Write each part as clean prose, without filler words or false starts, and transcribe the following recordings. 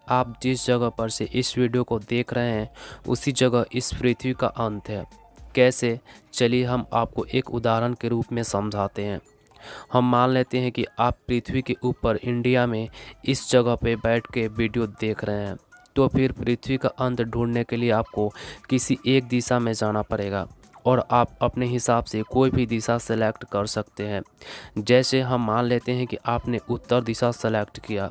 आप जिस जगह पर से इस वीडियो को देख रहे हैं उसी जगह इस पृथ्वी का अंत है। कैसे? चलिए हम आपको एक उदाहरण के रूप में समझाते हैं। हम मान लेते हैं कि आप पृथ्वी के ऊपर इंडिया में इस जगह पे बैठ के वीडियो देख रहे हैं। तो फिर पृथ्वी का अंत ढूंढने के लिए आपको किसी एक दिशा में जाना पड़ेगा और आप अपने हिसाब से कोई भी दिशा सेलेक्ट कर सकते हैं। जैसे हम मान लेते हैं कि आपने उत्तर दिशा सेलेक्ट किया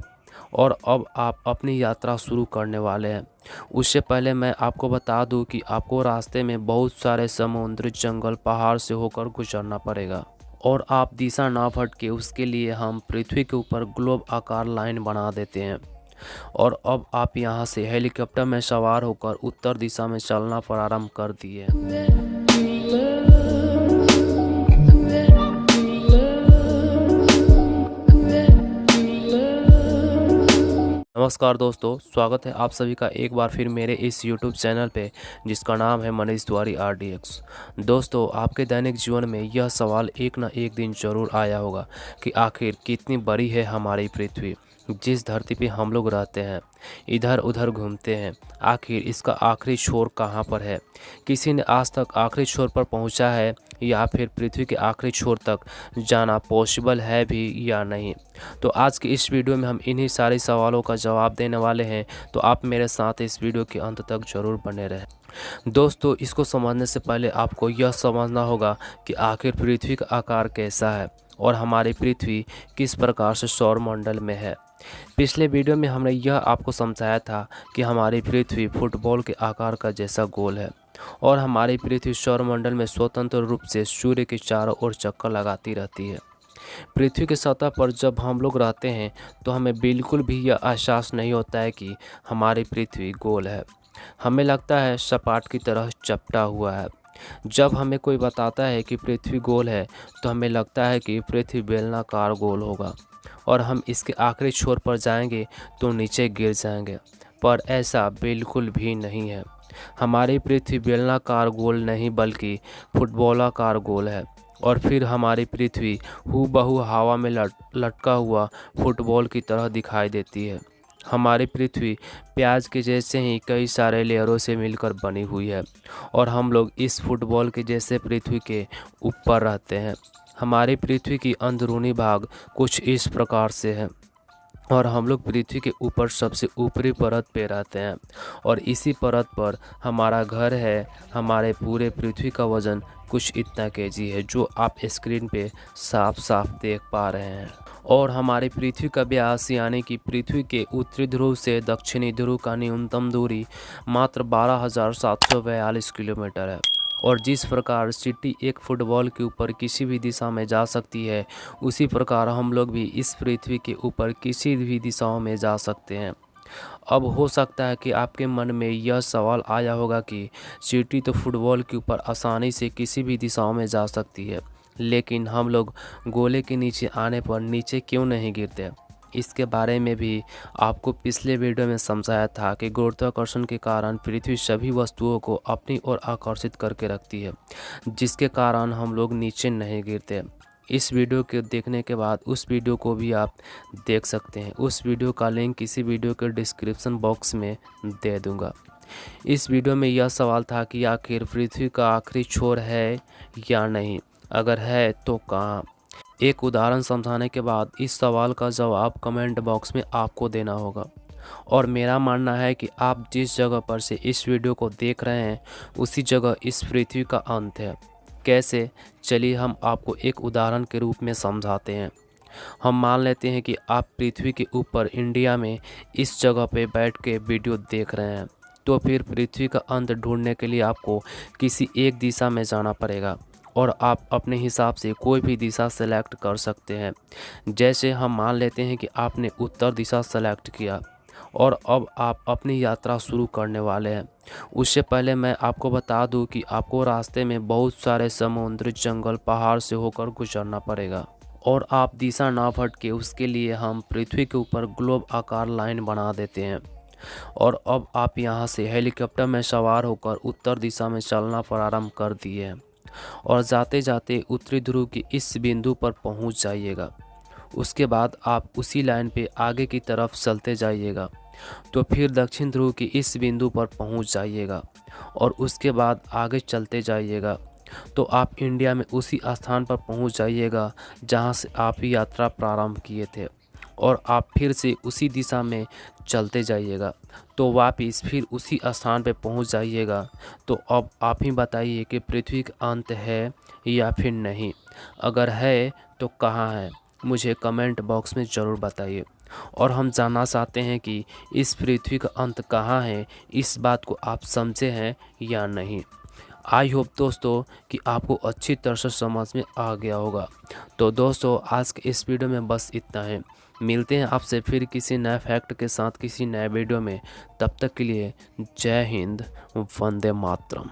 और अब आप अपनी यात्रा शुरू करने वाले हैं। उससे पहले मैं आपको बता दूं कि आपको रास्ते में बहुत सारे समुद्र, जंगल, पहाड़ से होकर गुजरना पड़ेगा और आप दिशा ना भटके उसके लिए हम पृथ्वी के ऊपर ग्लोब आकार लाइन बना देते हैं। और अब आप यहां से हेलीकॉप्टर में सवार होकर उत्तर दिशा में चलना प्रारंभ कर दिए। नमस्कार दोस्तों, स्वागत है आप सभी का एक बार फिर मेरे इस YouTube चैनल पे जिसका नाम है मनीष तिवारी RDX। दोस्तों, आपके दैनिक जीवन में यह सवाल एक ना एक दिन जरूर आया होगा कि आखिर कितनी बड़ी है हमारी पृथ्वी, जिस धरती पे हम लोग रहते हैं, इधर उधर घूमते हैं। आखिर इसका आखिरी छोर कहाँ पर है? किसी ने आज तक आखिरी छोर पर पहुँचा है या फिर पृथ्वी के आखिरी छोर तक जाना पॉसिबल है भी या नहीं? तो आज की इस वीडियो में हम इन्हीं सारे सवालों का जवाब देने वाले हैं, तो आप मेरे साथ इस वीडियो के अंत तक जरूर बने रहें। दोस्तों, इसको समझने से पहले आपको यह समझना होगा कि आखिर पृथ्वी का आकार कैसा है और हमारी पृथ्वी किस प्रकार से सौरमंडल में है। पिछले वीडियो में हमने यह आपको समझाया था कि हमारी पृथ्वी फुटबॉल के आकार का जैसा गोल है और हमारी पृथ्वी सौरमंडल में स्वतंत्र रूप से सूर्य के चारों ओर चक्कर लगाती रहती है। पृथ्वी की सतह पर जब हम लोग रहते हैं तो हमें बिल्कुल भी यह एहसास नहीं होता है कि हमारी पृथ्वी गोल है। हमें लगता है सपाट की तरह चपटा हुआ है। जब हमें कोई बताता है कि पृथ्वी गोल है तो हमें लगता है कि पृथ्वी बेलनाकार गोल होगा और हम इसके आखिरी छोर पर जाएंगे तो नीचे गिर जाएंगे, पर ऐसा बिल्कुल भी नहीं है। हमारी पृथ्वी बेलनाकार गोल नहीं बल्कि फुटबॉलाकार गोल है और फिर हमारी पृथ्वी हूबहू हवा में लटका हुआ फुटबॉल की तरह दिखाई देती है। हमारी पृथ्वी प्याज के जैसे ही कई सारे लेयरों से मिलकर बनी हुई है और हम लोग इस फुटबॉल के जैसे पृथ्वी के ऊपर रहते हैं। हमारी पृथ्वी की अंदरूनी भाग कुछ इस प्रकार से है और हम लोग पृथ्वी के ऊपर सबसे ऊपरी परत पे रहते हैं और इसी परत पर हमारा घर है। हमारे पूरे पृथ्वी का वजन कुछ इतना केजी है जो आप स्क्रीन पे साफ साफ देख पा रहे हैं। और हमारी पृथ्वी का व्यास यानी कि पृथ्वी के उत्तरी ध्रुव से दक्षिणी ध्रुव का न्यूनतम दूरी मात्र 12,742 किलोमीटर है। और जिस प्रकार सिटी एक फुटबॉल के ऊपर किसी भी दिशा में जा सकती है, उसी प्रकार हम लोग भी इस पृथ्वी के ऊपर किसी भी दिशाओं में जा सकते हैं। अब हो सकता है कि आपके मन में यह सवाल आया होगा कि सिटी तो फुटबॉल के ऊपर आसानी से किसी भी दिशाओं में जा सकती है, लेकिन हम लोग गोले के नीचे आने पर नीचे क्यों नहीं गिरते? इसके बारे में भी आपको पिछले वीडियो में समझाया था कि गुरुत्वाकर्षण के कारण पृथ्वी सभी वस्तुओं को अपनी ओर आकर्षित करके रखती है, जिसके कारण हम लोग नीचे नहीं गिरते। इस वीडियो के देखने के बाद उस वीडियो को भी आप देख सकते हैं। उस वीडियो का लिंक इसी वीडियो के डिस्क्रिप्शन बॉक्स में दे दूँगा। इस वीडियो में यह सवाल था कि आखिर पृथ्वी का आखिरी छोर है या नहीं, अगर है तो कहाँ? एक उदाहरण समझाने के बाद इस सवाल का जवाब कमेंट बॉक्स में आपको देना होगा। और मेरा मानना है कि आप जिस जगह पर से इस वीडियो को देख रहे हैं उसी जगह इस पृथ्वी का अंत है। कैसे? चलिए हम आपको एक उदाहरण के रूप में समझाते हैं। हम मान लेते हैं कि आप पृथ्वी के ऊपर इंडिया में इस जगह पे बैठ के वीडियो देख रहे हैं। तो फिर पृथ्वी का अंत ढूंढने के लिए आपको किसी एक दिशा में जाना पड़ेगा और आप अपने हिसाब से कोई भी दिशा सेलेक्ट कर सकते हैं। जैसे हम मान लेते हैं कि आपने उत्तर दिशा सेलेक्ट किया और अब आप अपनी यात्रा शुरू करने वाले हैं। उससे पहले मैं आपको बता दूं कि आपको रास्ते में बहुत सारे समुद्र, जंगल, पहाड़ से होकर गुजरना पड़ेगा और आप दिशा ना भटके उसके लिए हम पृथ्वी के ऊपर ग्लोब आकार लाइन बना देते हैं। और अब आप यहां से हेलीकॉप्टर में सवार होकर उत्तर दिशा में चलना प्रारंभ कर दिए हैं और जाते जाते उत्तरी ध्रुव के इस बिंदु पर पहुंच जाइएगा। उसके बाद आप उसी लाइन पे आगे की तरफ चलते जाइएगा। तो फिर दक्षिण ध्रुव के इस बिंदु पर पहुंच जाइएगा और उसके बाद आगे चलते जाइएगा तो आप इंडिया में उसी स्थान पर पहुंच जाइएगा जहां से आप यात्रा प्रारंभ किए थे, और आप फिर से उसी दिशा में चलते जाइएगा तो वापिस फिर उसी स्थान पर पहुंच जाइएगा। तो अब आप ही बताइए कि पृथ्वी का अंत है या फिर नहीं। अगर है तो कहाँ है, मुझे कमेंट बॉक्स में ज़रूर बताइए। और हम जानना चाहते हैं कि इस पृथ्वी का अंत कहाँ है, इस बात को आप समझे हैं या नहीं। आई होप दोस्तों कि आपको अच्छी तरह से समझ में आ गया होगा। तो दोस्तों आज के इस वीडियो में बस इतना है। मिलते हैं आपसे फिर किसी नए फैक्ट के साथ किसी नए वीडियो में। तब तक के लिए जय हिंद, वंदे मातरम।